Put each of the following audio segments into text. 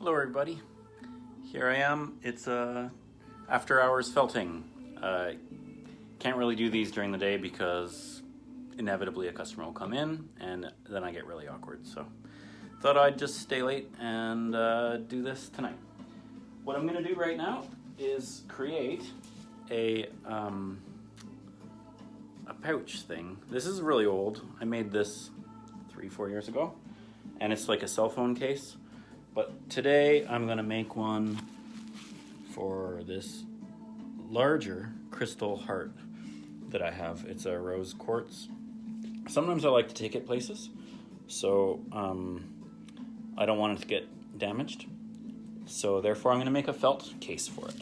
Hello everybody, here I am. It's after hours felting. Can't really do these during the day because inevitably a customer will come in and then I get really awkward. So thought I'd just stay late and do this tonight. What I'm gonna do right now is create a pouch thing. This is really old. I made this 3-4 years ago and it's like a cell phone case. But today I'm going to make one for this larger crystal heart that I have. It's a rose quartz. Sometimes I like to take it places, so I don't want it to get damaged. So therefore I'm going to make a felt case for it.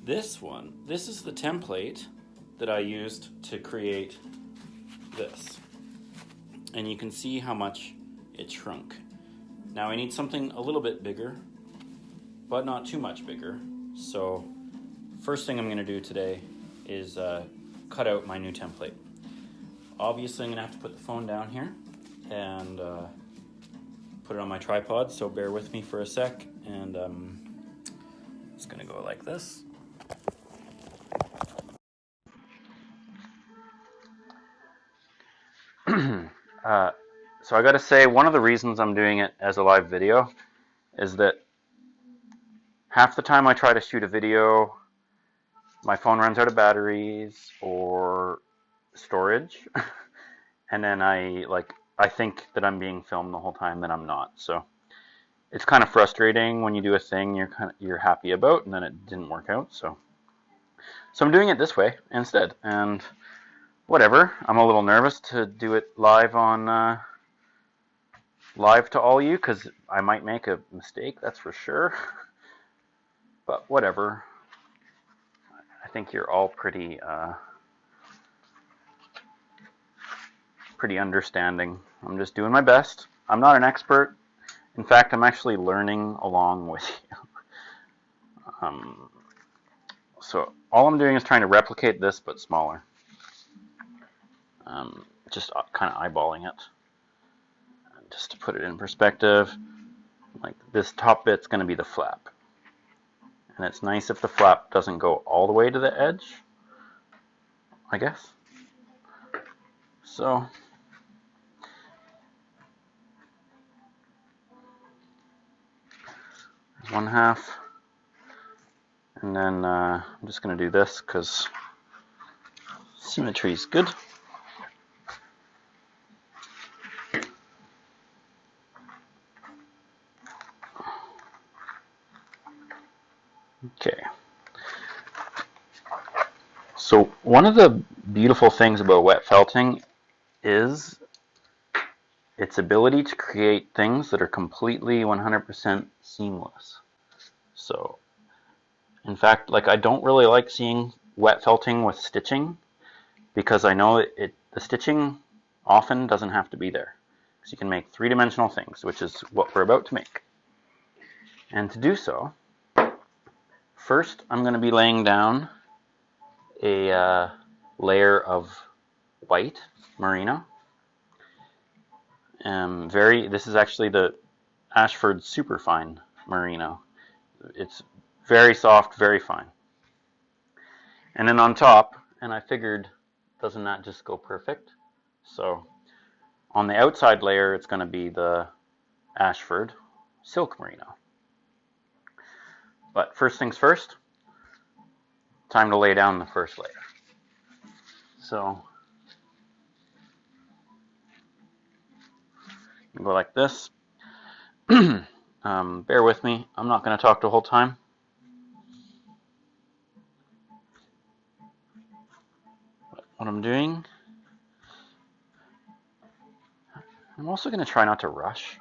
This is the template that I used to create this. And you can see how much it shrunk. Now I need something a little bit bigger, but not too much bigger. So first thing I'm gonna do today is cut out my new template. Obviously I'm gonna have to put the phone down here and put it on my tripod, so bear with me for a sec. And it's gonna go like this. So I gotta say, one of the reasons I'm doing it as a live video is that half the time I try to shoot a video, my phone runs out of batteries or storage, and then I think that I'm being filmed the whole time, then I'm not. So it's kind of frustrating when you do a thing you're happy about and then it didn't work out. So I'm doing it this way instead, and whatever. I'm a little nervous to do it live on live to all you because I might make a mistake, that's for sure. But whatever. I think you're all pretty understanding. I'm just doing my best. I'm not an expert. In fact, I'm actually learning along with you. So all I'm doing is trying to replicate this but smaller. Just kind of eyeballing it. Just to put it in perspective, like this top bit's going to be the flap. And it's nice if the flap doesn't go all the way to the edge, I guess. So one half. And then I'm just going to do this because symmetry is good. Okay. So one of the beautiful things about wet felting is its ability to create things that are completely 100% seamless. So, in fact, I don't really like seeing wet felting with stitching because I know the stitching often doesn't have to be there. Because you can make three-dimensional things, which is what we're about to make. And to do so, first, I'm going to be laying down a layer of white merino. This is actually the Ashford Superfine merino. It's very soft, very fine. And then on top, and I figured, doesn't that just go perfect? So on the outside layer, it's going to be the Ashford Silk Merino. But first things first, time to lay down the first layer. So go like this. Bear with me. I'm not going to talk the whole time. What I'm doing, I'm also going to try not to rush.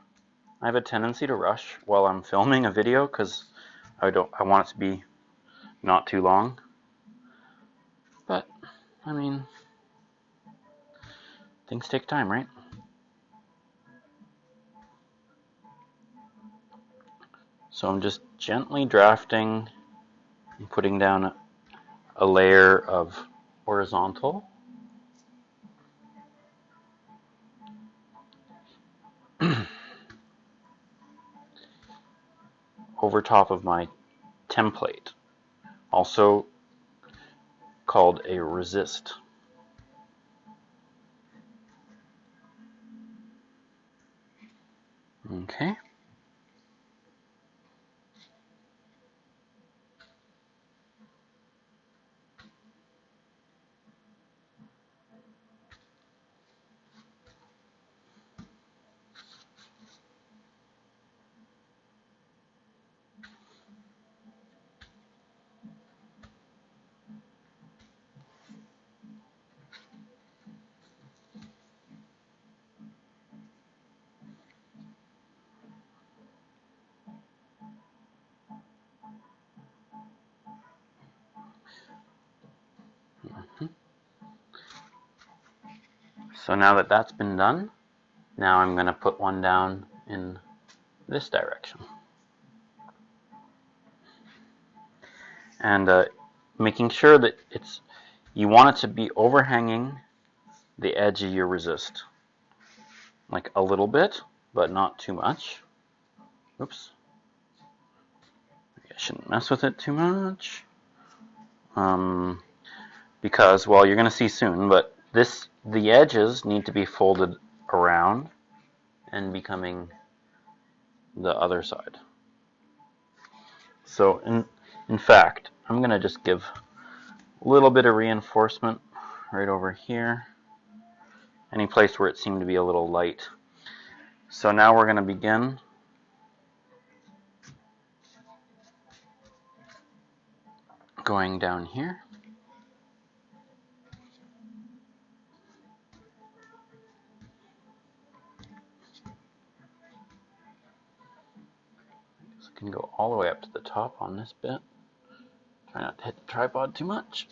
I have a tendency to rush while I'm filming a video because I want it to be not too long. But, I mean, things take time, right? So I'm just gently drafting and putting down a layer of horizontal. over top of my template, also called a resist. Okay. So now that that's been done, now I'm going to put one down in this direction. And making sure that you want it to be overhanging the edge of your resist. Like a little bit, but not too much. Oops. I shouldn't mess with it too much. Because, well, you're going to see soon, but the edges need to be folded around and becoming the other side. So in fact, I'm going to just give a little bit of reinforcement right over here. Any place where it seemed to be a little light. So now we're going to begin going down here. So I can go all the way up to the top on this bit. Try not to hit the tripod too much.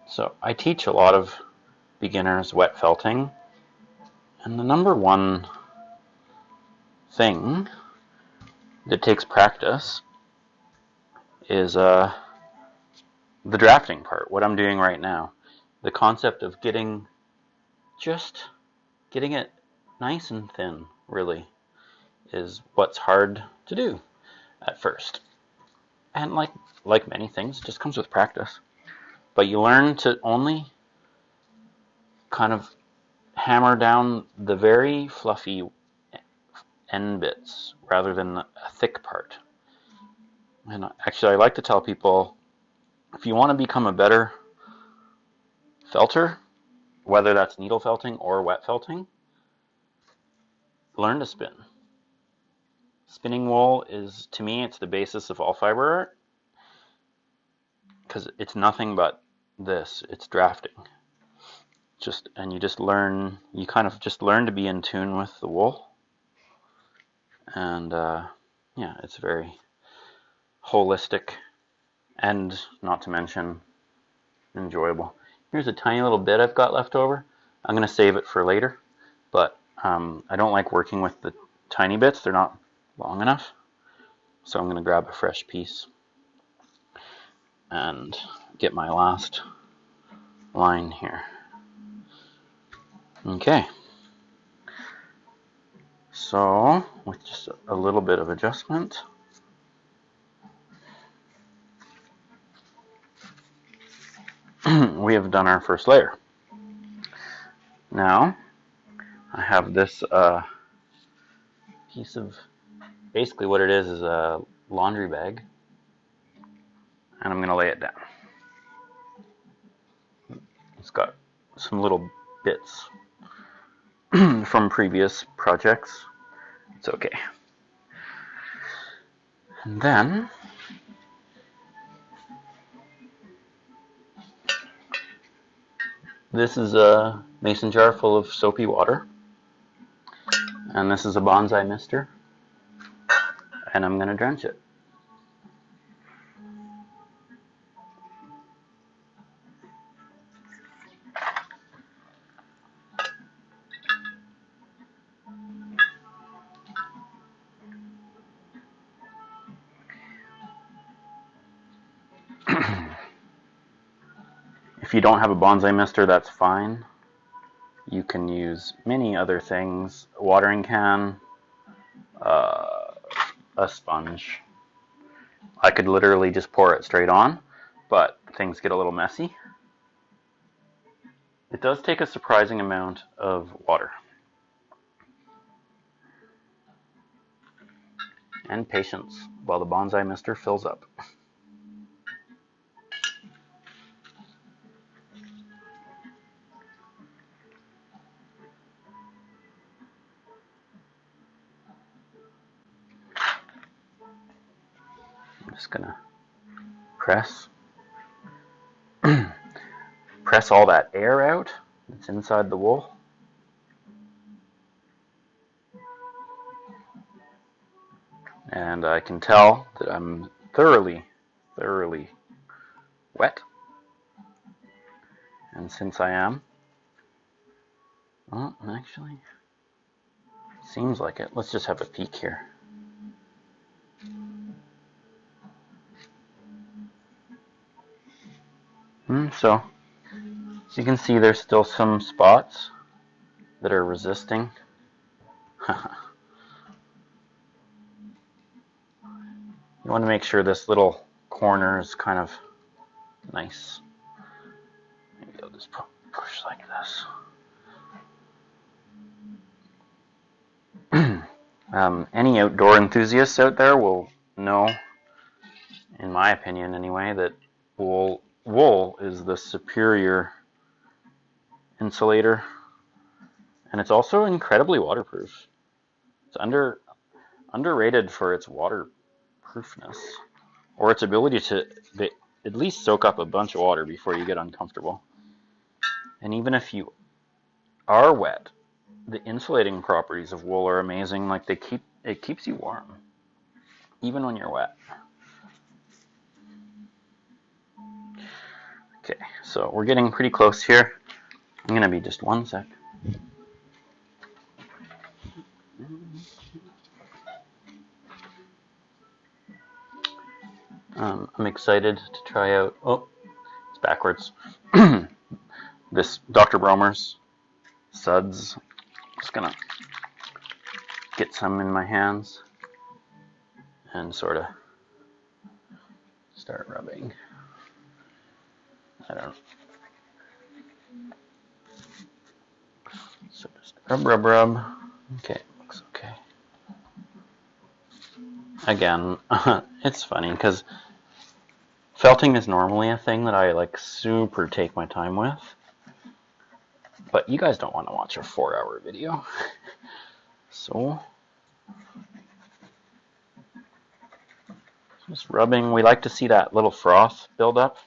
So I teach a lot of beginners wet felting, and the number one thing that takes practice is the drafting part, what I'm doing right now. The concept of getting it nice and thin, really, is what's hard to do at first. And like many things, it just comes with practice. But you learn to only kind of hammer down the very fluffy end bits rather than a thick part. And actually, I like to tell people, if you want to become a better felter, whether that's needle felting or wet felting, learn to spin. Spinning wool is, to me, it's the basis of all fiber art, because it's nothing but this. It's drafting. And you kind of just learn to be in tune with the wool. And yeah, it's very holistic and, not to mention, enjoyable. Here's a tiny little bit I've got left over. I'm going to save it for later, but I don't like working with the tiny bits. They're not long enough. So I'm going to grab a fresh piece and get my last line here. Okay. So with just a little bit of adjustment, we have done our first layer. Now I have this piece of, basically what it is a laundry bag, and I'm going to lay it down. It's got some little bits from previous projects. It's okay. And then this is a mason jar full of soapy water, and this is a bonsai mister, and I'm going to drench it. If you don't have a bonsai mister, that's fine. You can use many other things, a watering can, a sponge. I could literally just pour it straight on, but things get a little messy. It does take a surprising amount of water. And patience while the bonsai mister fills up. I'm just gonna press all that air out that's inside the wool. And I can tell that I'm thoroughly wet. And since I am, well, actually, seems like it. Let's just have a peek here. So you can see there's still some spots that are resisting. You want to make sure this little corner is kind of nice. Maybe I'll just push like this. Any outdoor enthusiasts out there will know, in my opinion anyway, that wool is the superior insulator, and it's also incredibly waterproof. It's underrated for its waterproofness, or its ability to at least soak up a bunch of water before you get uncomfortable. And even if you are wet, the insulating properties of wool are amazing. Like it keeps you warm, even when you're wet. Okay, so we're getting pretty close here. I'm gonna be just one sec. I'm excited to try out. Oh, it's backwards. This Dr. Bromer's suds. Just gonna get some in my hands and sort of start rubbing. I don't know. So just rub. Okay, looks okay. Again, it's funny because felting is normally a thing that I like super take my time with, but you guys don't want to watch a 4-hour video. So just rubbing. We like to see that little froth build up.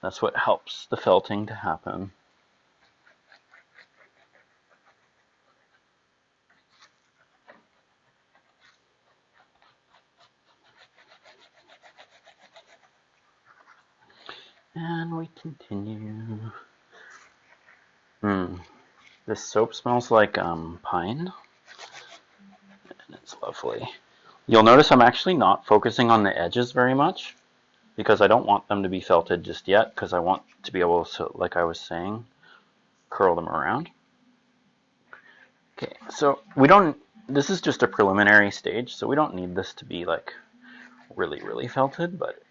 That's what helps the felting to happen. And we continue. This soap smells like pine, and it's lovely. You'll notice I'm actually not focusing on the edges very much because I don't want them to be felted just yet, because I want to be able to, like I was saying, curl them around. Okay, so this is just a preliminary stage, so we don't need this to be like really felted, but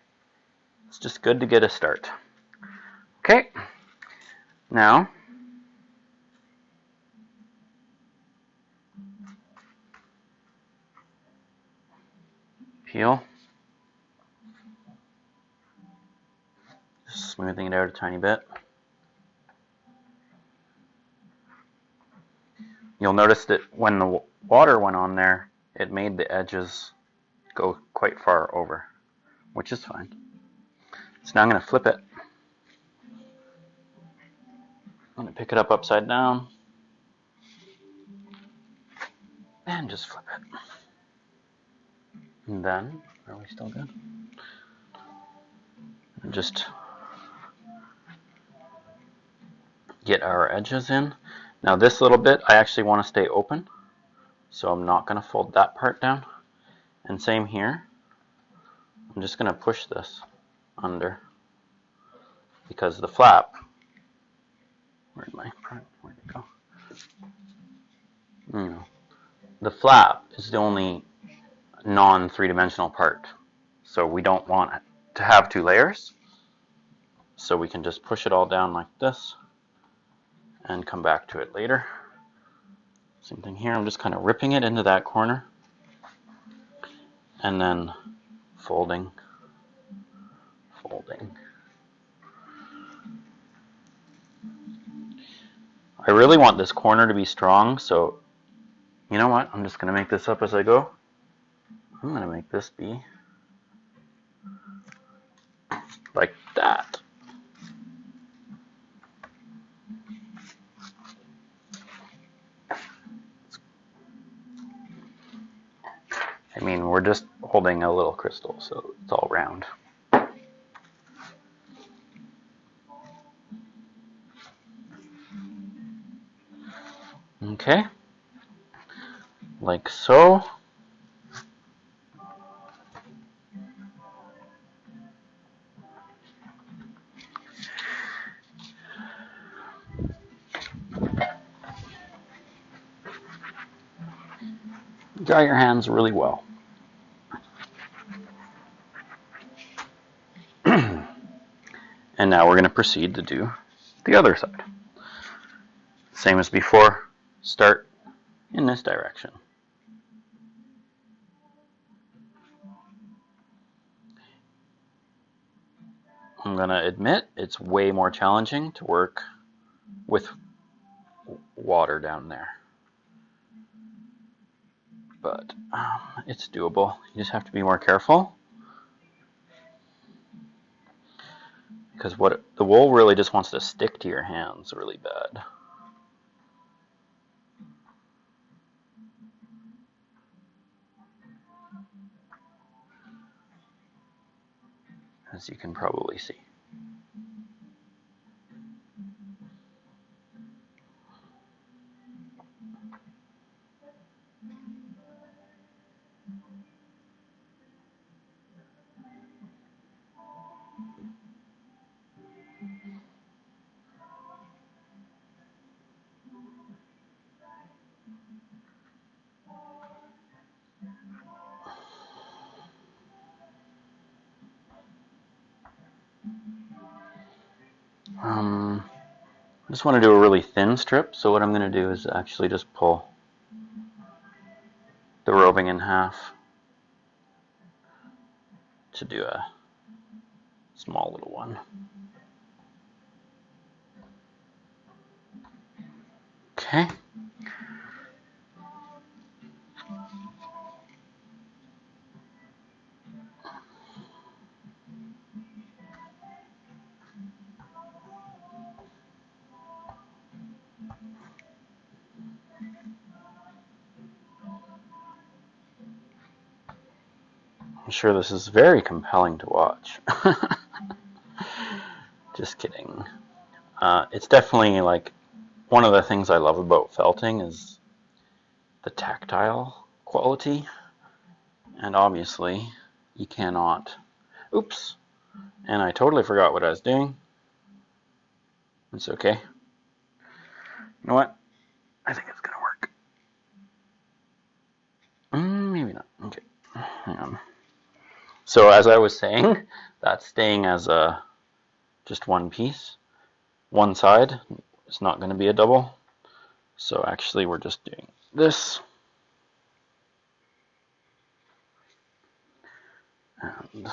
it's just good to get a start. Okay, now peel. Just smoothing it out a tiny bit. You'll notice that when the water went on there, it made the edges go quite far over, which is fine. So now I'm going to flip it. I'm going to pick it up upside down and just flip it. And then, are we still good? And just get our edges in. Now this little bit, I actually want to stay open, so I'm not going to fold that part down. And same here. I'm just going to push this under because the flap, where'd it go? The flap is the only non-three-dimensional part. So we don't want it to have two layers. So we can just push it all down like this and come back to it later. Same thing here, I'm just kind of ripping it into that corner and then folding. I really want this corner to be strong, so you know what? I'm just going to make this up as I go. I'm going to make this be like that. I mean, we're just holding a little crystal, so it's all round. Okay, like so. Dry your hands really well. And now we're going to proceed to do the other side. Same as before, start in this direction. I'm going to admit it's way more challenging to work with water down there. But it's doable. You just have to be more careful. Because the wool really just wants to stick to your hands really bad. As you can probably see. I just want to do a really thin strip, so what I'm going to do is actually just pull the roving in half to do a small little one. Okay. I'm sure this is very compelling to watch. Just kidding. It's definitely like one of the things I love about felting is the tactile quality. And obviously, you cannot. Oops. And I totally forgot what I was doing. It's okay. You know what? I think it's going to work. Maybe not. Okay. Hang on. So as I was saying, that's staying as just one piece. One side is not going to be a double. So actually we're just doing this. And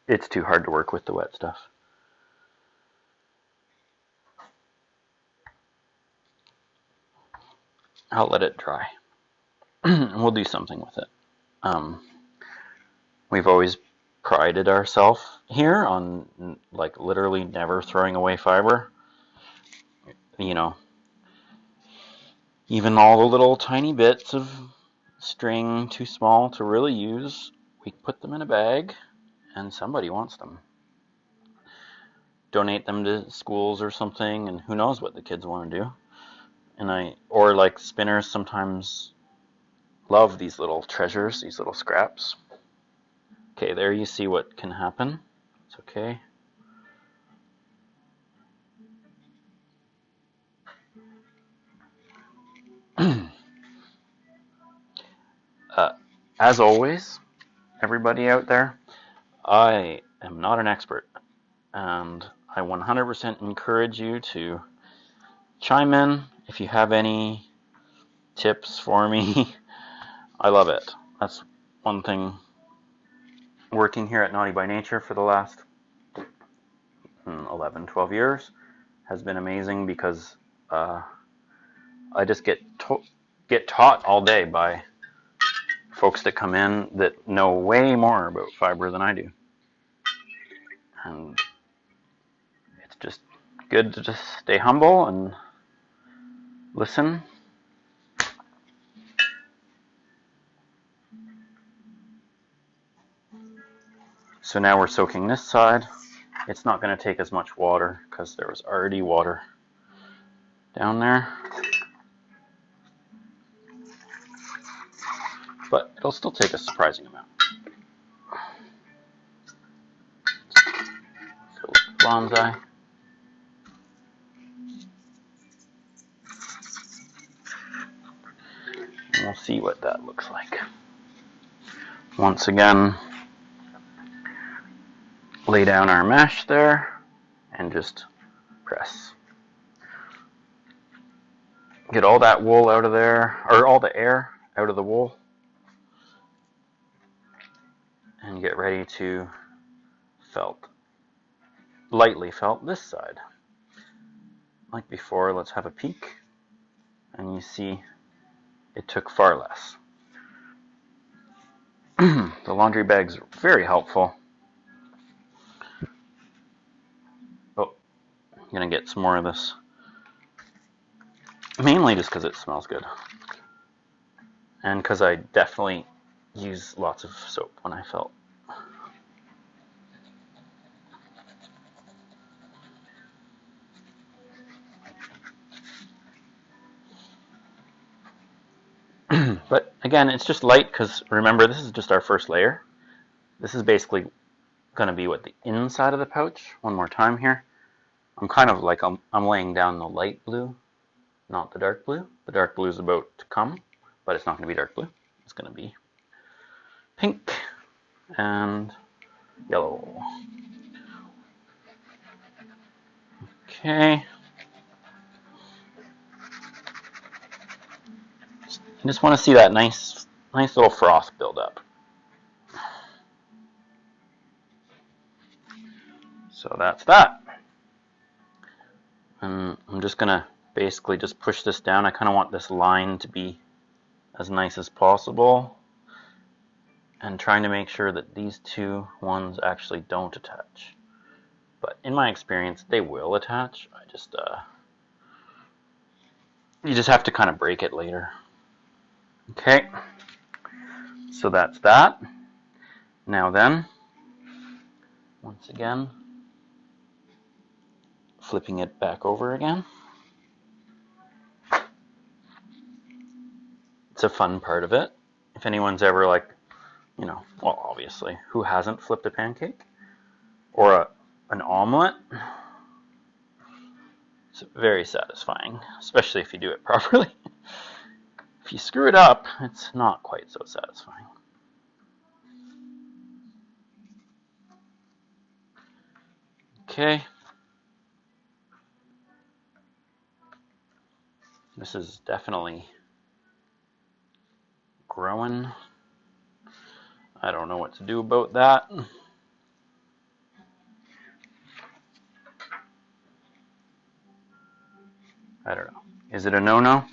it's too hard to work with the wet stuff. I'll let it dry. We'll do something with it. We've always prided ourselves here on like literally never throwing away fiber. You know, even all the little tiny bits of string too small to really use, we put them in a bag and somebody wants them. Donate them to schools or something, and who knows what the kids want to do. Or like spinners sometimes love these little treasures, these little scraps. Okay, there you see what can happen. It's okay. As always, everybody out there, I am not an expert, and I 100% encourage you to chime in if you have any tips for me. I love it. That's one thing working here at Naughty by Nature for the last 11, 12 years has been amazing because I just get taught all day by folks that come in that know way more about fiber than I do. And it's just good to just stay humble and listen. So now we're soaking this side. It's not going to take as much water because there was already water down there. But it'll still take a surprising amount. So bonsai. And we'll see what that looks like. Once again, lay down our mesh there and just press. Get all that wool out of there, or all the air out of the wool, and get ready to felt. Lightly felt this side. Like before, let's have a peek, and you see it took far less. The laundry bag's very helpful. Oh, I'm gonna get some more of this. Mainly just because it smells good. And because I definitely use lots of soap when I felt. But again, it's just light because remember, this is just our first layer. This is basically going to be what the inside of the pouch. One more time here. I'm kind of like I'm laying down the light blue, not the dark blue. The dark blue is about to come, but it's not going to be dark blue. It's going to be pink and yellow. Okay. I just want to see that nice little froth build up. So that's that. And I'm just going to basically just push this down. I kind of want this line to be as nice as possible. And trying to make sure that these two ones actually don't attach. But in my experience, they will attach. You just have to kind of break it later. Okay, so that's that. Now then, once again, flipping it back over again. It's a fun part of it. If anyone's ever like, well, obviously, who hasn't flipped a pancake? Or an omelet? It's very satisfying, especially if you do it properly. If you screw it up, it's not quite so satisfying. Okay. This is definitely growing. I don't know what to do about that. I don't know. Is it a no-no?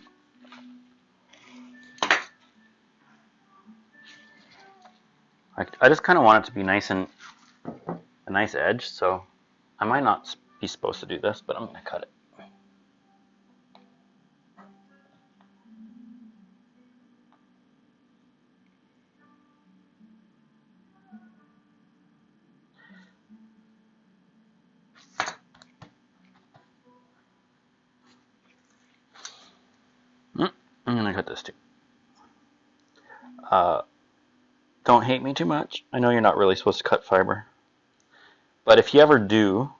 I just kind of want it to be nice and a nice edge, so I might not be supposed to do this, but I'm going to cut it. I'm going to cut this too. Don't hate me too much. I know you're not really supposed to cut fiber. But if you ever do,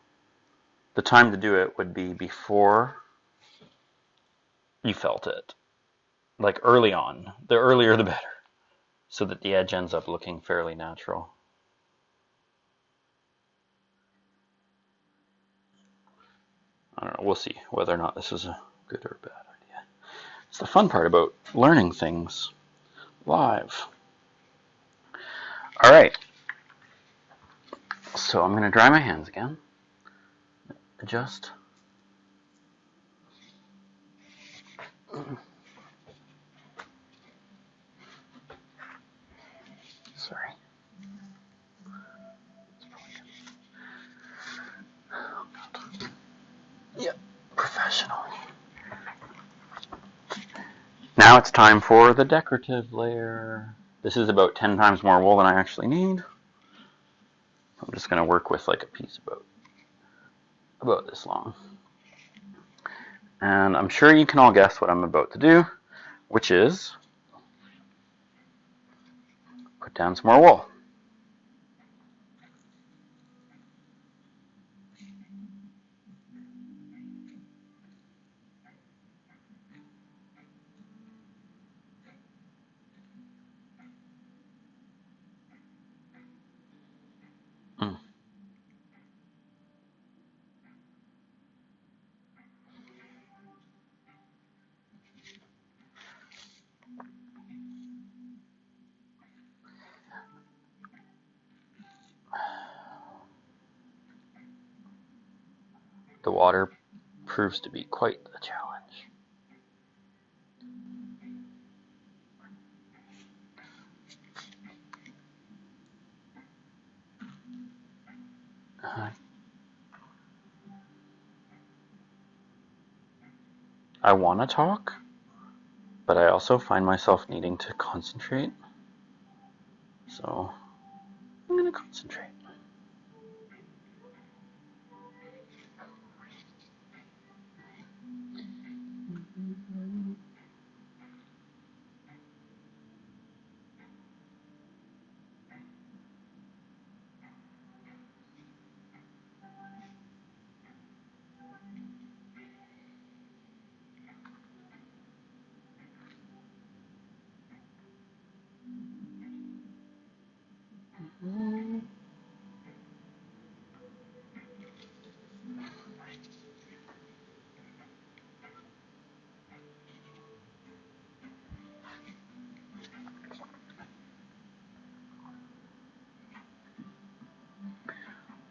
the time to do it would be before you felt it. Like early on. The earlier the better. so that the edge ends up looking fairly natural. I don't know, we'll see whether or not this is a good or bad idea. It's the fun part about learning things live. All right, so I'm going to dry my hands again. Adjust. Sorry. Yep, professional. Now it's time for the decorative layer. This is about 10 times more wool than I actually need. I'm just going to work with like a piece about this long. And I'm sure you can all guess what I'm about to do, which is put down some more wool. The water proves to be quite the challenge. I want to talk, but I also find myself needing to concentrate. So I'm going to concentrate.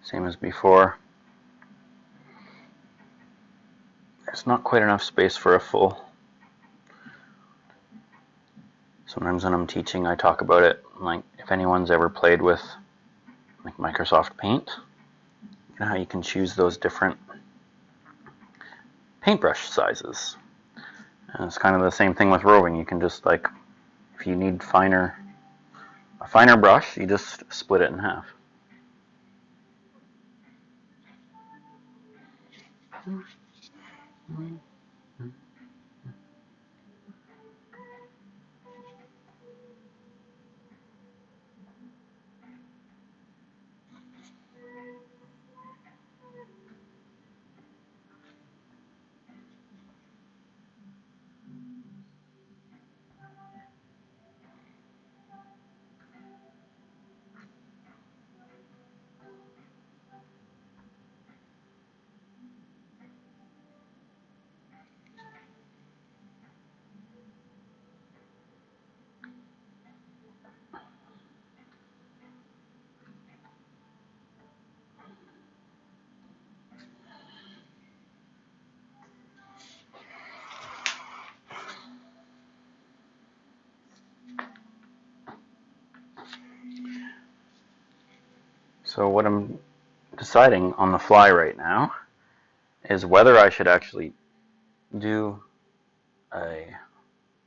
Same as before. There's not quite enough space for a full. Sometimes when I'm teaching, I talk about it, like if anyone's ever played with like Microsoft Paint, you know how you can choose those different paintbrush sizes. And it's kind of the same thing with roving. You can just like, if you need a finer brush, you just split it in half. So what I'm deciding on the fly right now is whether I should actually do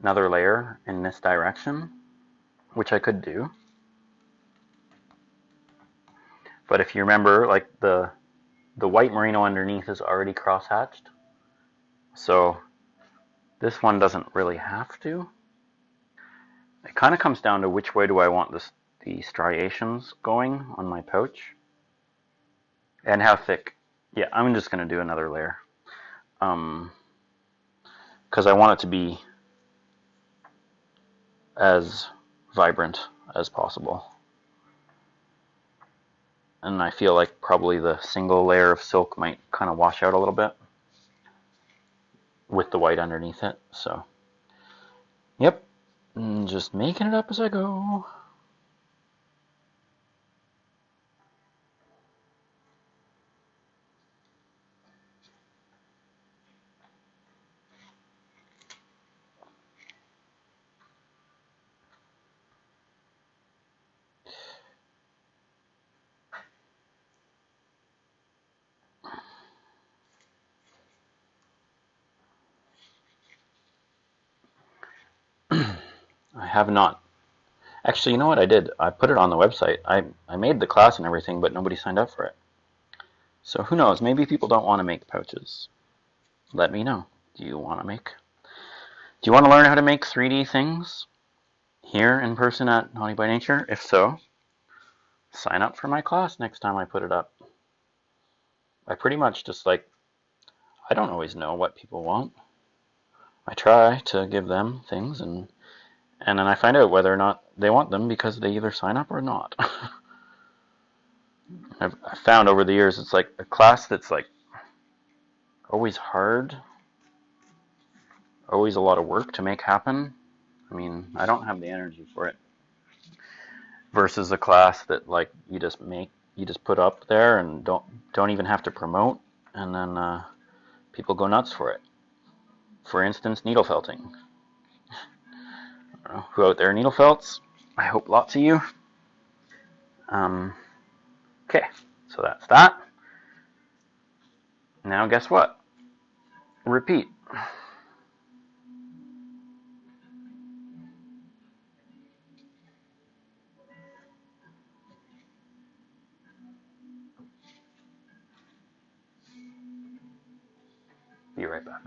another layer in this direction, which I could do. But if you remember, like the white merino underneath is already cross-hatched, so this one doesn't really have to. It kind of comes down to which way do I want the striations going on my pouch, and how thick. Yeah, I'm just going to do another layer, because I want it to be as vibrant as possible. And I feel like probably the single layer of silk might kind of wash out a little bit with the white underneath it. So, yep, just making it up as I go. I have not. Actually, you know what I did? I put it on the website. I made the class and everything, but nobody signed up for it. So who knows? Maybe people don't want to make pouches. Let me know. Do you want to learn how to make 3D things here in person at Naughty by Nature? If so, sign up for my class next time I put it up. I pretty much just I don't always know what people want. I try to give them things and then I find out whether or not they want them because they either sign up or not. I've found over the years it's like a class that's always hard, always a lot of work to make happen. I mean, I don't have the energy for it. Versus a class that you just put up there and don't even have to promote, and then people go nuts for it. For instance, needle felting. I don't know who out there needle felts? I hope lots of you. Okay, so that's that. Now guess what? Repeat. Be right back.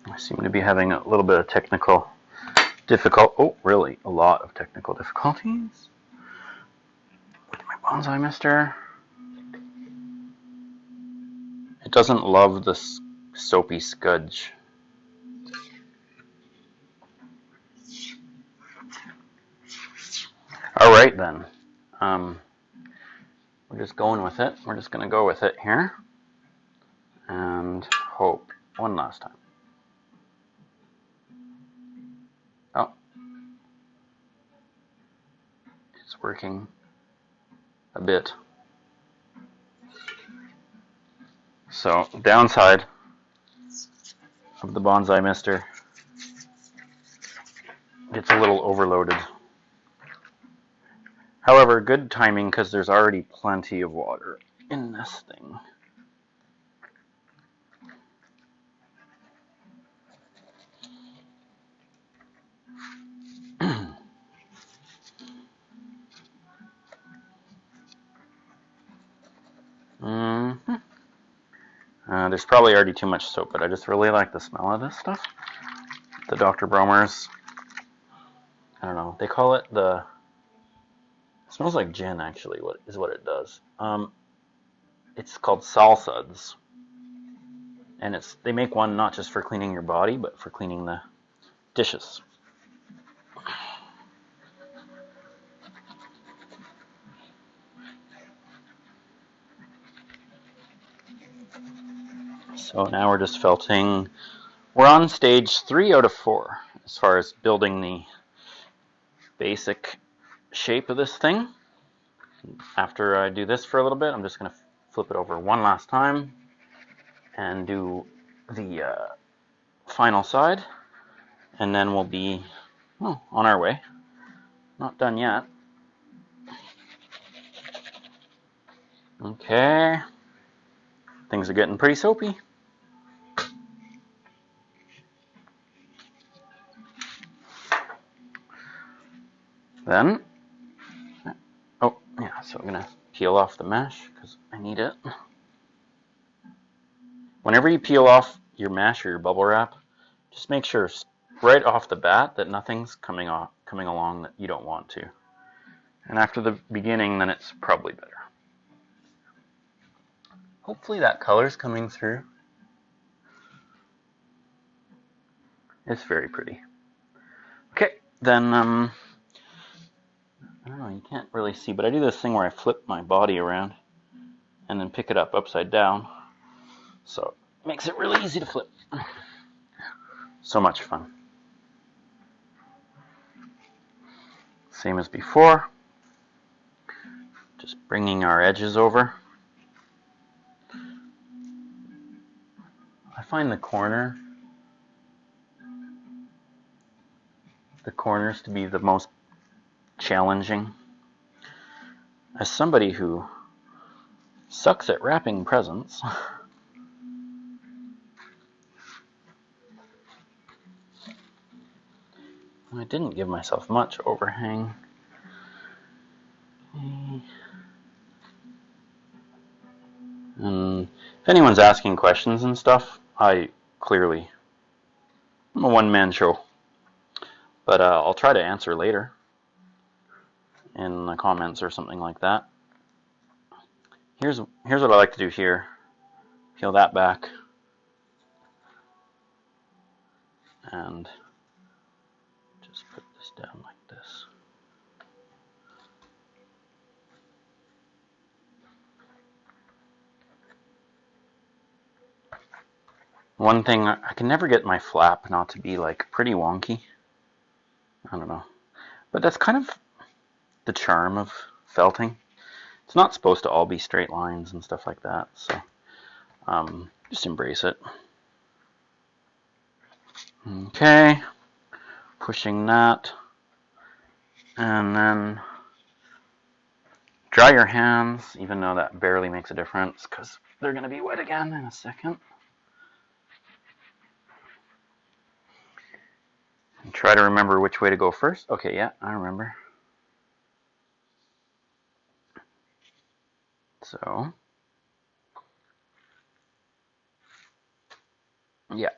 I seem to be having a little bit of technical really a lot of technical difficulties with my bonsai mister. It doesn't love the soapy scudge. All right then. We're just going with it. We're just going to go with it here and hope one last time. Oh, it's working a bit. So, downside of the bonsai mister, gets a little overloaded. However, good timing because there's already plenty of water in this thing. There's probably already too much soap, but I just really like the smell of this stuff. The Dr. Bromer's, I don't know, they call it it smells like gin actually, what it does. It's called Salsuds. And they make one not just for cleaning your body, but for cleaning the dishes. So now we're just felting. We're on stage 3 out of 4 as far as building the basic shape of this thing. After I do this for a little bit, I'm just going to flip it over one last time and do the final side, and then we'll be on our way. Not done yet. Okay. Things are getting pretty soapy. Then So I'm going to peel off the mesh because I need it. Whenever you peel off your mesh or your bubble wrap, just make sure right off the bat that nothing's coming along that you don't want to. And after the beginning, then it's probably better. Hopefully that color's coming through. It's very pretty. Okay, then I don't know, you can't really see, but I do this thing where I flip my body around and then pick it up upside down. So it makes it really easy to flip. So much fun. Same as before. Just bringing our edges over. I find the corners to be the most challenging. As somebody who sucks at wrapping presents, I didn't give myself much overhang. And if anyone's asking questions and stuff, I'm a one-man show. But I'll try to answer later in the comments or something like that. Here's what I like to do here. Peel that back. And just put this down like this. One thing, I can never get my flap not to be like pretty wonky. I don't know. But that's kind of the charm of felting. It's not supposed to all be straight lines and stuff like that, so just embrace it. Okay, pushing that, and then dry your hands, even though that barely makes a difference because they're going to be wet again in a second. And try to remember which way to go first. Okay, yeah, I remember. So, yeah,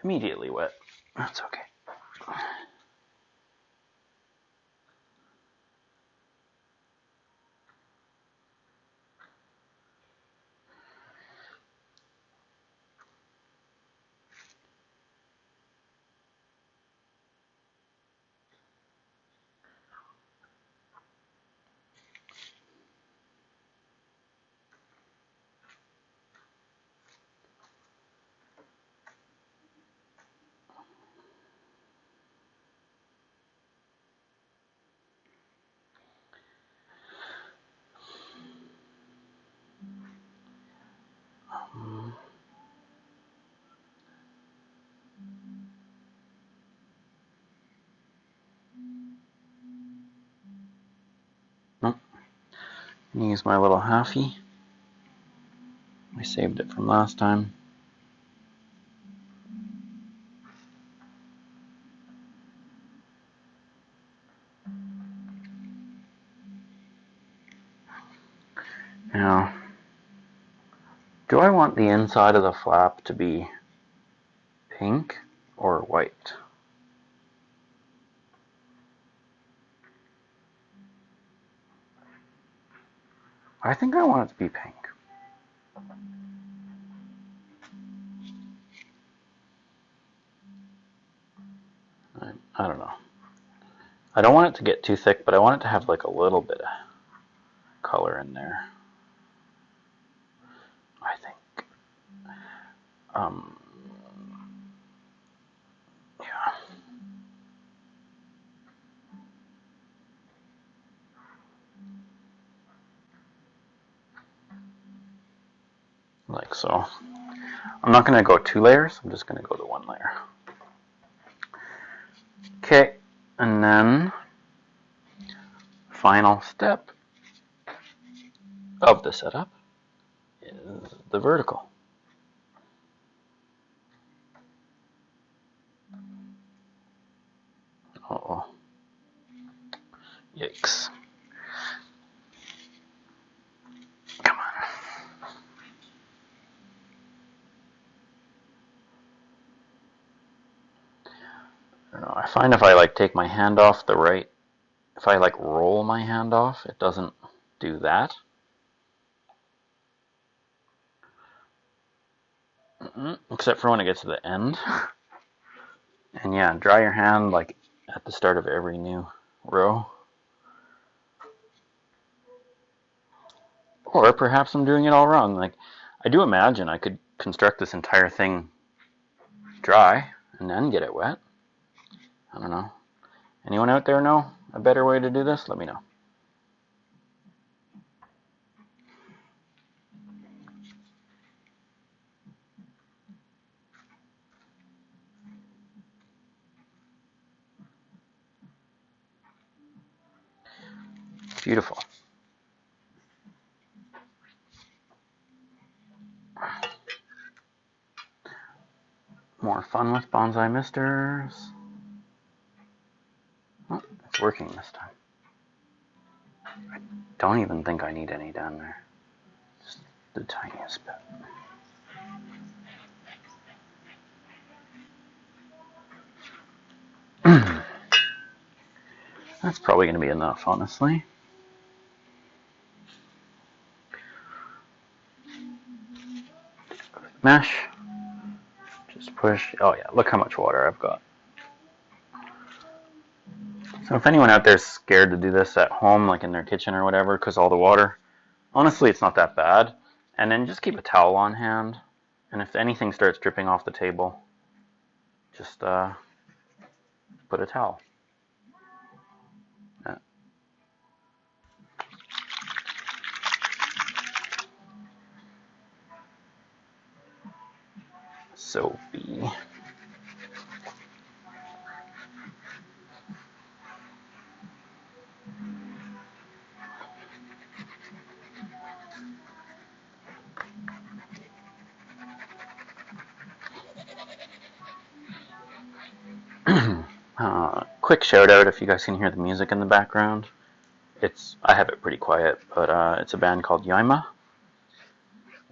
immediately wet. That's okay. Nope. Use my little halfie. I saved it from last time. Now, do I want the inside of the flap to be pink or white? I think I want it to be pink. I don't know. I don't want it to get too thick, but I want it to have like a little bit of color in there. I think. Yeah. Like so. I'm not going to go 2 layers. I'm just going to go to 1 layer. Okay, and then final step of the setup is the vertical. Uh-oh. Yikes. I find if I like take my hand off the right, if I like roll my hand off, it doesn't do that. Except for when it gets to the end. And yeah, dry your hand like at the start of every new row. Or perhaps I'm doing it all wrong. Like, I do imagine I could construct this entire thing dry and then get it wet. I don't know. Anyone out there know a better way to do this? Let me know. Beautiful. More fun with bonsai misters. Oh, it's working this time. I don't even think I need any down there. Just the tiniest bit. That's probably going to be enough, honestly. Mesh. Just push. Oh yeah, look how much water I've got. So if anyone out there is scared to do this at home, like in their kitchen or whatever, because all the water, honestly, it's not that bad. And then just keep a towel on hand. And if anything starts dripping off the table, just put a towel. Sophie. Quick shout out if you guys can hear the music in the background. I have it pretty quiet, but it's a band called Yaima.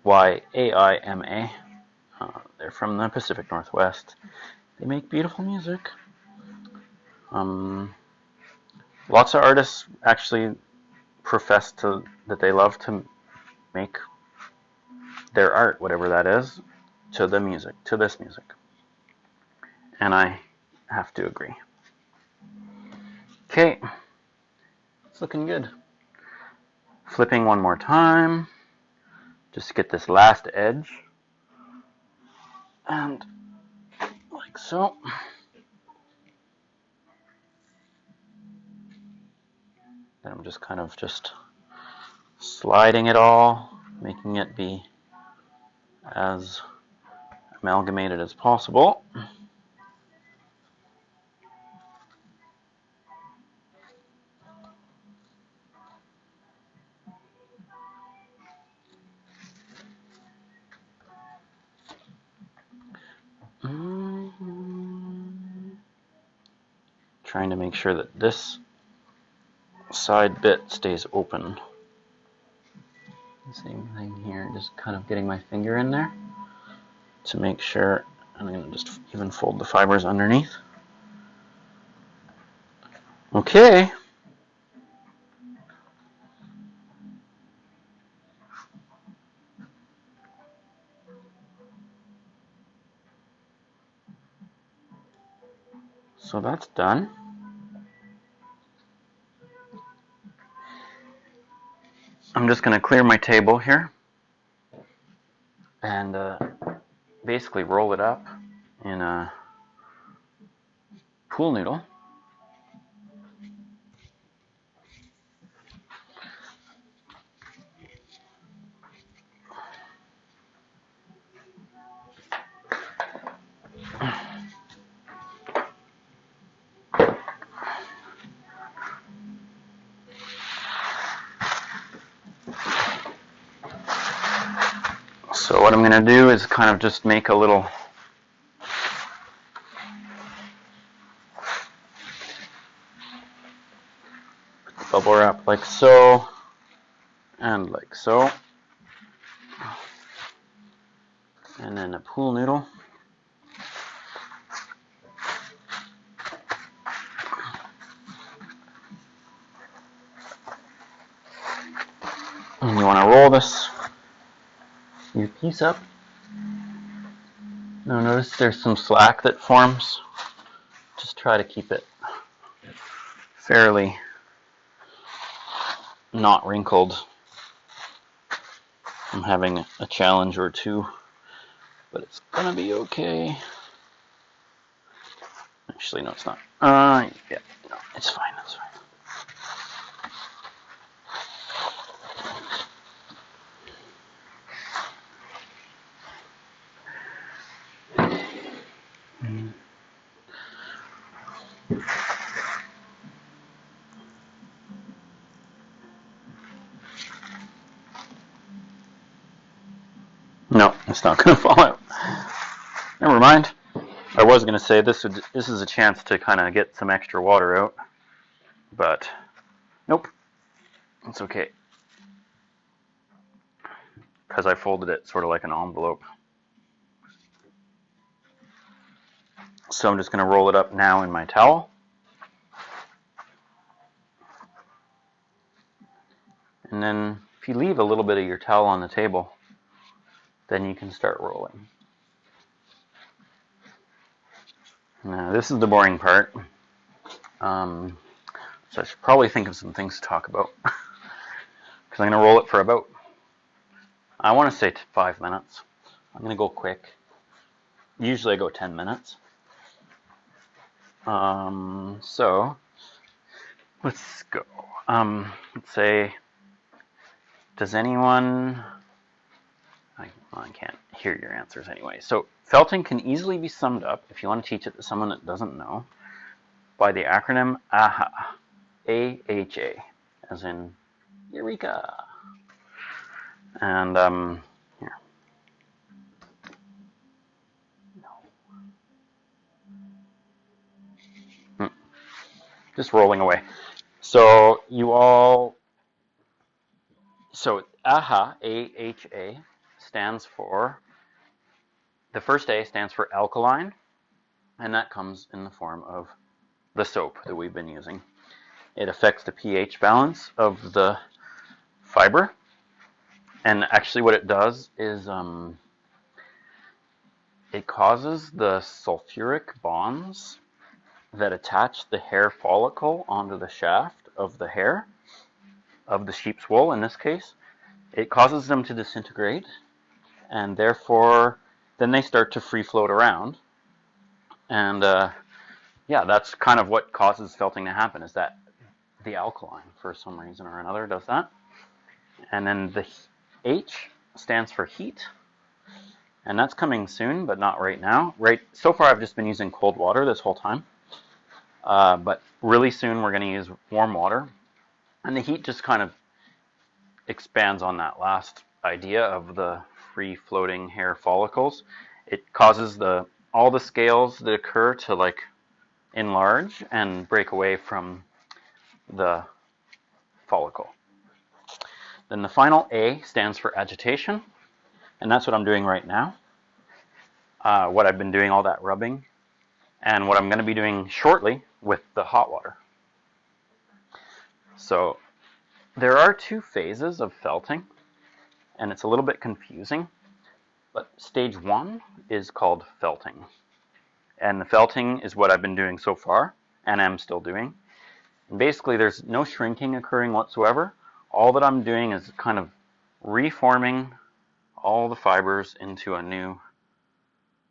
Y-A-I-M-A. They're from the Pacific Northwest. They make beautiful music. Lots of artists actually profess that they love to make their art, whatever that is, to the music, to this music. And I have to agree. Okay, it's looking good. Flipping one more time, just to get this last edge. And like so. Then I'm just kind of just sliding it all, making it be as amalgamated as possible. Trying to make sure that this side bit stays open. Same thing here, just kind of getting my finger in there to make sure. I'm going to just even fold the fibers underneath. Okay. So that's done. I'm just going to clear my table here and basically roll it up in a pool noodle. So what I'm going to do is kind of just make a little bubble wrap like so, and like so, and then a pool noodle. And you want to roll your piece up. Now notice there's some slack that forms. Just try to keep it fairly not wrinkled. I'm having a challenge or two, but it's gonna be okay. Actually, no, it's not. Yeah, no, it's fine. That's fine. No, it's not gonna fall out. Never mind. I was gonna say this is a chance to kind of get some extra water out, but nope, it's okay because I folded it sort of like an envelope. So I'm just gonna roll it up now in my towel. And then if you leave a little bit of your towel on the table, then you can start rolling. Now this is the boring part. So I should probably think of some things to talk about. Because I'm going to roll it for about, I want to say 5 minutes. I'm going to go quick. Usually I go 10 minutes. So let's go. Let's say, does anyone, I can't hear your answers anyway. So felting can easily be summed up, if you want to teach it to someone that doesn't know, by the acronym AHA. A-H-A, as in Eureka. And here. Just rolling away. So AHA, A-H-A, stands for, the first A stands for alkaline, and that comes in the form of the soap that we've been using. It affects the pH balance of the fiber, and actually what it does is it causes the sulfuric bonds that attach the hair follicle onto the shaft of the hair, of the sheep's wool in this case. It causes them to disintegrate, and therefore then they start to free float around. And yeah, that's kind of what causes felting to happen, is that the alkaline, for some reason or another, does that. And then the H stands for heat, and that's coming soon, but not right now. So far I've just been using cold water this whole time, but really soon we're going to use warm water. And the heat just kind of expands on that last idea of the free floating hair follicles. It causes all the scales that occur to like enlarge and break away from the follicle. Then the final A stands for agitation, and that's what I'm doing right now. What I've been doing, all that rubbing, and what I'm going to be doing shortly with the hot water. So there are 2 phases of felting, and it's a little bit confusing, but stage 1 is called felting. And the felting is what I've been doing so far, and am still doing. And basically, there's no shrinking occurring whatsoever. All that I'm doing is kind of reforming all the fibers into a new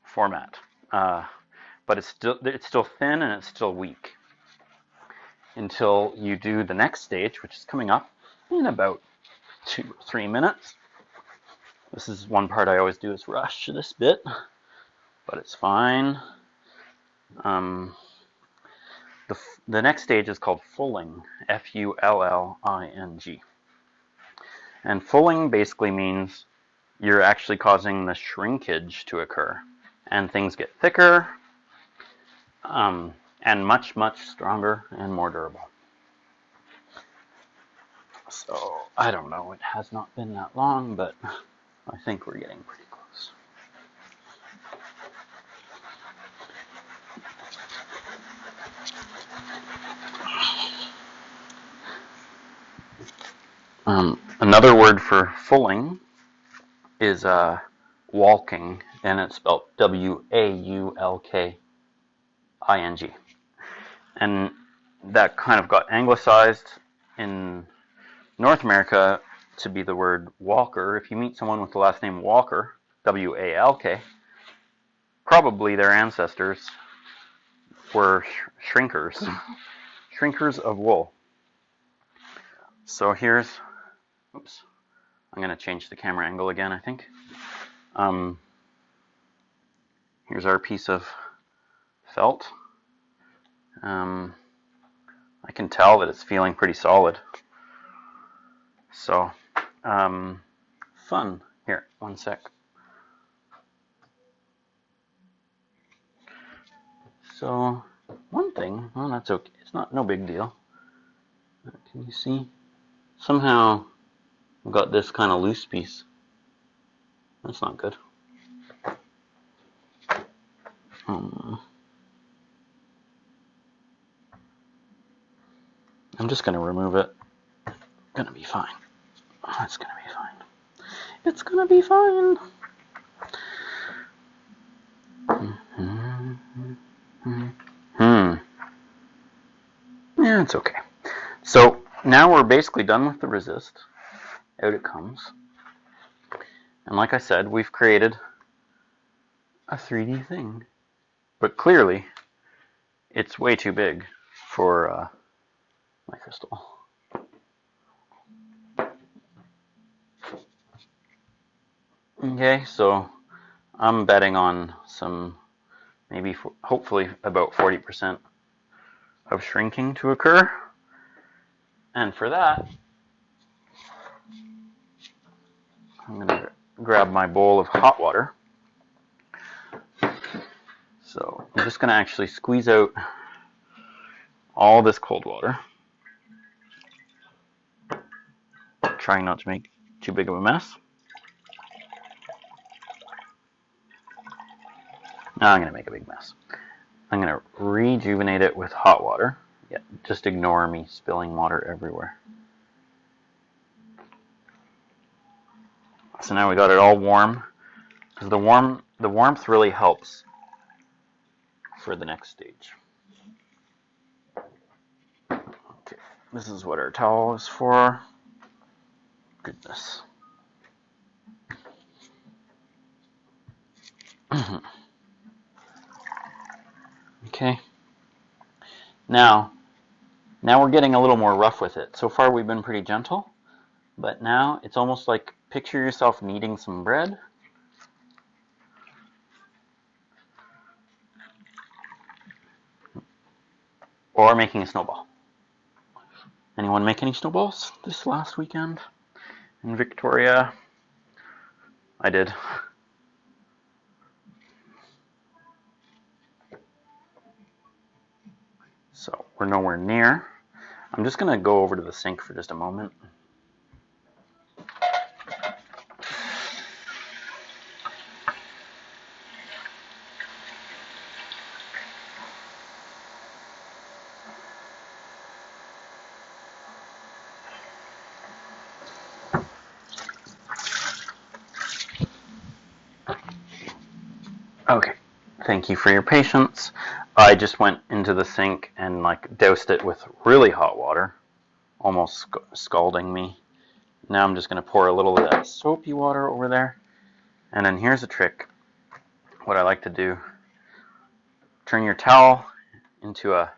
format. But it's still thin and it's still weak until you do the next stage, which is coming up in about 2 or 3 minutes. This is one part I always do, is rush this bit, but it's fine. The next stage is called fulling, F-U-L-L-I-N-G. And fulling basically means you're actually causing the shrinkage to occur, and things get thicker, and much, much stronger and more durable. So, I don't know, it has not been that long, but I think we're getting pretty close. Another word for fulling is walking, and it's spelled W-A-U-L-K-I-N-G. And that kind of got anglicized in North America to be the word walker. If you meet someone with the last name Walker, W-A-L-K, probably their ancestors were shrinkers, shrinkers of wool. So here's, oops, I'm going to change the camera angle again, I think. Here's our piece of felt. I can tell that it's feeling pretty solid. So, fun. Here, one sec. So, one thing, well, that's okay. It's no big deal. Can you see? Somehow, I've got this kind of loose piece. That's not good. I'm just going to remove it. Gonna be fine. It's gonna be fine. It's gonna be fine. Yeah, it's okay. So now we're basically done with the resist. Out it comes. And like I said, we've created a 3D thing. But clearly, it's way too big for my crystal. Okay, so I'm betting on some, maybe hopefully about 40% of shrinking to occur. And for that, I'm going to grab my bowl of hot water. So I'm just going to actually squeeze out all this cold water, trying not to make too big of a mess. Now I'm going to make a big mess. I'm going to rejuvenate it with hot water. Yeah, just ignore me spilling water everywhere. So now we got it all warm, because the warmth really helps for the next stage. Okay, this is what our towel is for. Goodness. Okay. Now we're getting a little more rough with it. So far we've been pretty gentle, but now it's almost like picture yourself kneading some bread. Or making a snowball. Anyone make any snowballs this last weekend in Victoria? I did. So we're nowhere near. I'm just going to go over to the sink for just a moment. Okay, thank you for your patience. I just went into the sink and like doused it with really hot water, almost scalding me. Now I'm just going to pour a little of that soapy water over there. And then here's a trick. What I like to do, turn your towel into a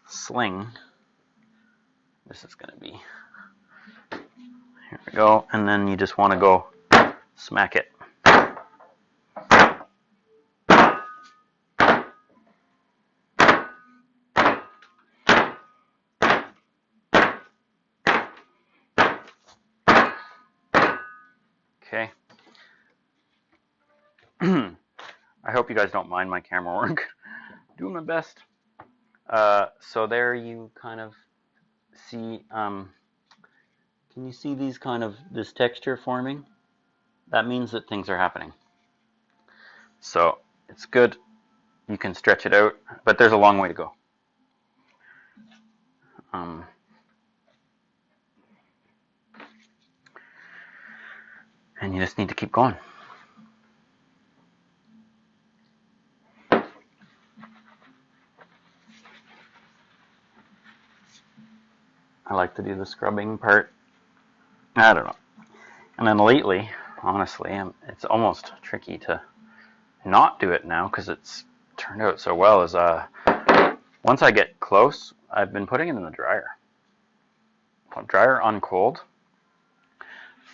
sling. This is going to be, here we go. And then you just want to go smack it. Okay. I hope you guys don't mind my camera work. Doing my best. So there you kind of see, can you see these this texture forming? That means that things are happening. So it's good. You can stretch it out, but there's a long way to go. And you just need to keep going. I like to do the scrubbing part. I don't know. And then lately, honestly, it's almost tricky to not do it now because it's turned out so well. Is once I get close, I've been putting it in the dryer. Dryer on cold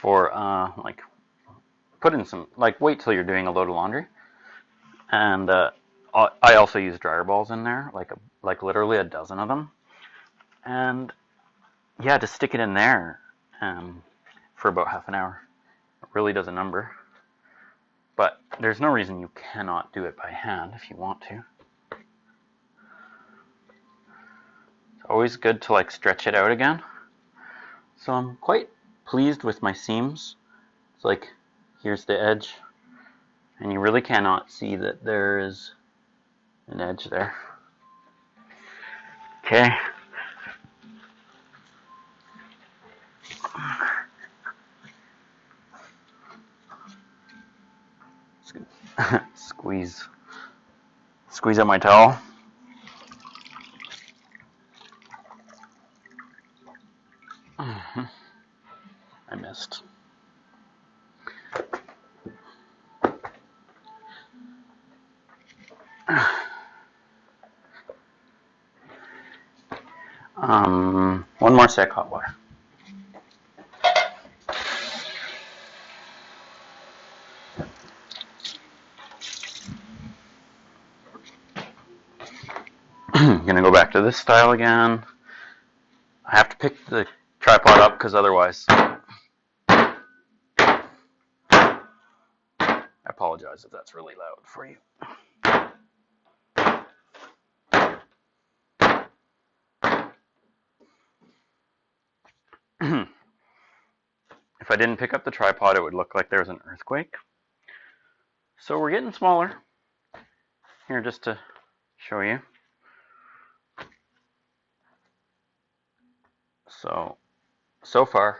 for like put in some, like, wait till you're doing a load of laundry. And I also use dryer balls in there, like literally a dozen of them. And yeah, just stick it in there for about half an hour. It really does a number. But there's no reason you cannot do it by hand if you want to. It's always good to like stretch it out again. So I'm quite pleased with my seams. It's like, here's the edge, and you really cannot see that there is an edge there. Okay. Squeeze out my towel. I missed. One more sec, hot water. Gonna go back to this style again. I have to pick the tripod up because otherwise, I apologize if that's really loud for you. If I didn't pick up the tripod, it would look like there's an earthquake. So we're getting smaller. Here, just to show you. So far,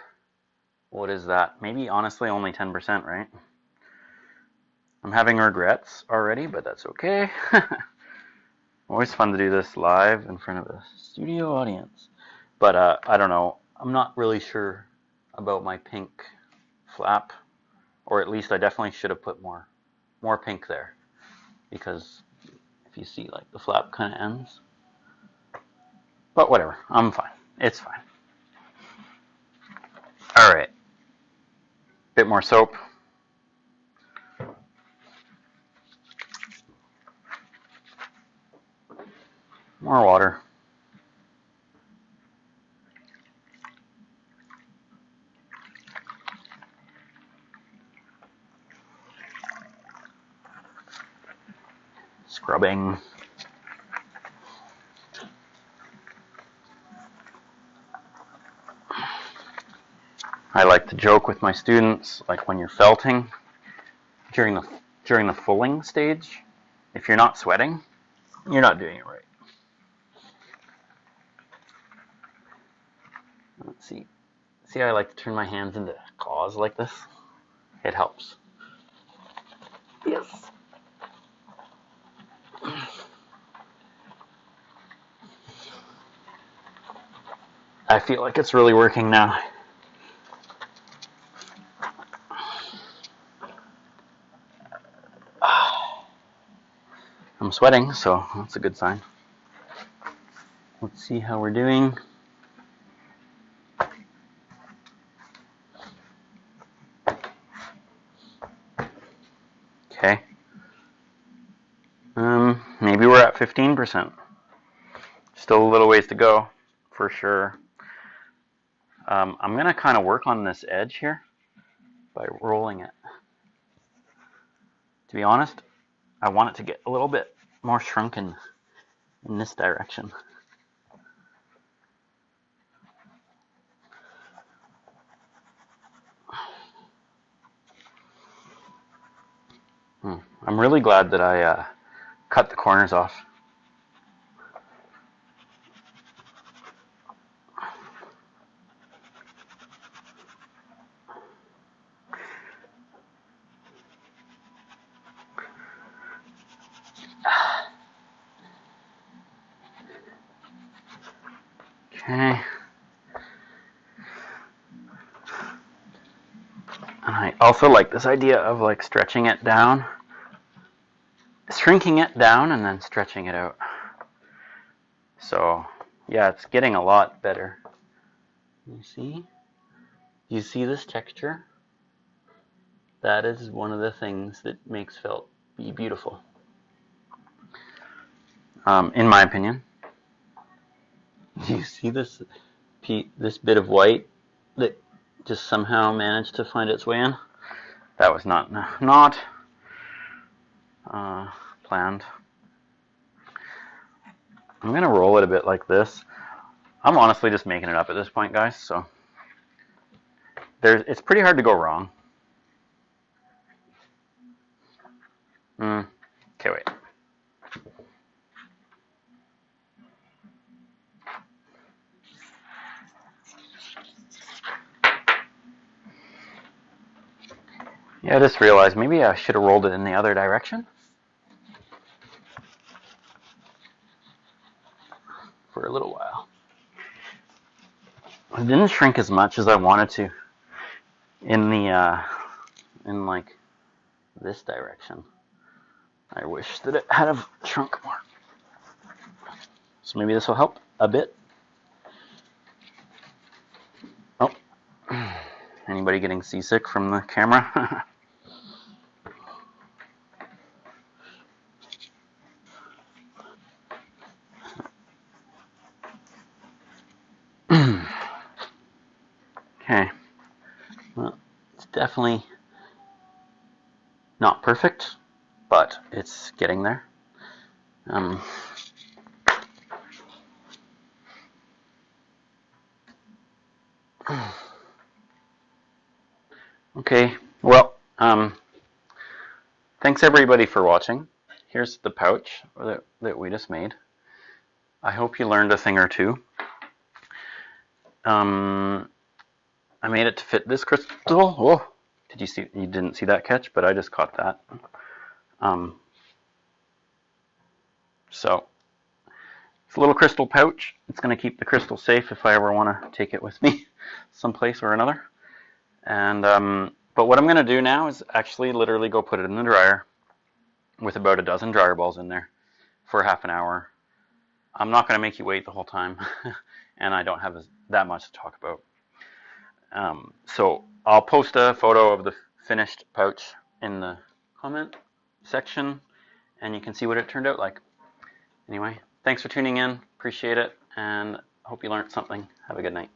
what is that? Maybe honestly only 10%, right? I'm having regrets already, but that's okay. Always fun to do this live in front of a studio audience. But I don't know. I'm not really sure about my pink flap, or at least I definitely should have put more pink there, because if you see, like, the flap kind of ends. But whatever, I'm fine. It's fine. All right. Bit more soap. More water. Scrubbing. I like to joke with my students, like, when you're felting, during the fulling stage, if you're not sweating, you're not doing it right. Let's see. See how I like to turn my hands into claws like this? It helps. Yes. I feel like it's really working now. I'm sweating, so that's a good sign. Let's see how we're doing. Okay. Maybe we're at 15%. Still a little ways to go, for sure. I'm going to kind of work on this edge here by rolling it. To be honest, I want it to get a little bit more shrunken in this direction. I'm really glad that I cut the corners off. Okay. And I also like this idea of like stretching it down, shrinking it down and then stretching it out. So yeah, it's getting a lot better. You see? You see this texture? That is one of the things that makes felt be beautiful. In my opinion. You see this bit of white that just somehow managed to find its way in? That was not planned. I'm going to roll it a bit like this. I'm honestly just making it up at this point, guys, so it's pretty hard to go wrong. Okay, wait. Yeah, I just realized maybe I should have rolled it in the other direction for a little while. It didn't shrink as much as I wanted to in like this direction. I wish that it had have shrunk more. So maybe this will help a bit. Oh, anybody getting seasick from the camera? Okay. Well, it's definitely not perfect, but it's getting there. Okay, well, thanks everybody for watching. Here's the pouch that we just made. I hope you learned a thing or two. I made it to fit this crystal. Oh, did you see? You didn't see that catch, but I just caught that. So it's a little crystal pouch. It's going to keep the crystal safe if I ever want to take it with me someplace or another. And but what I'm going to do now is actually literally go put it in the dryer with about a dozen dryer balls in there for half an hour. I'm not going to make you wait the whole time, and I don't have that much to talk about. So I'll post a photo of the finished pouch in the comment section, and you can see what it turned out like. Anyway, thanks for tuning in. Appreciate it, and hope you learned something. Have a good night.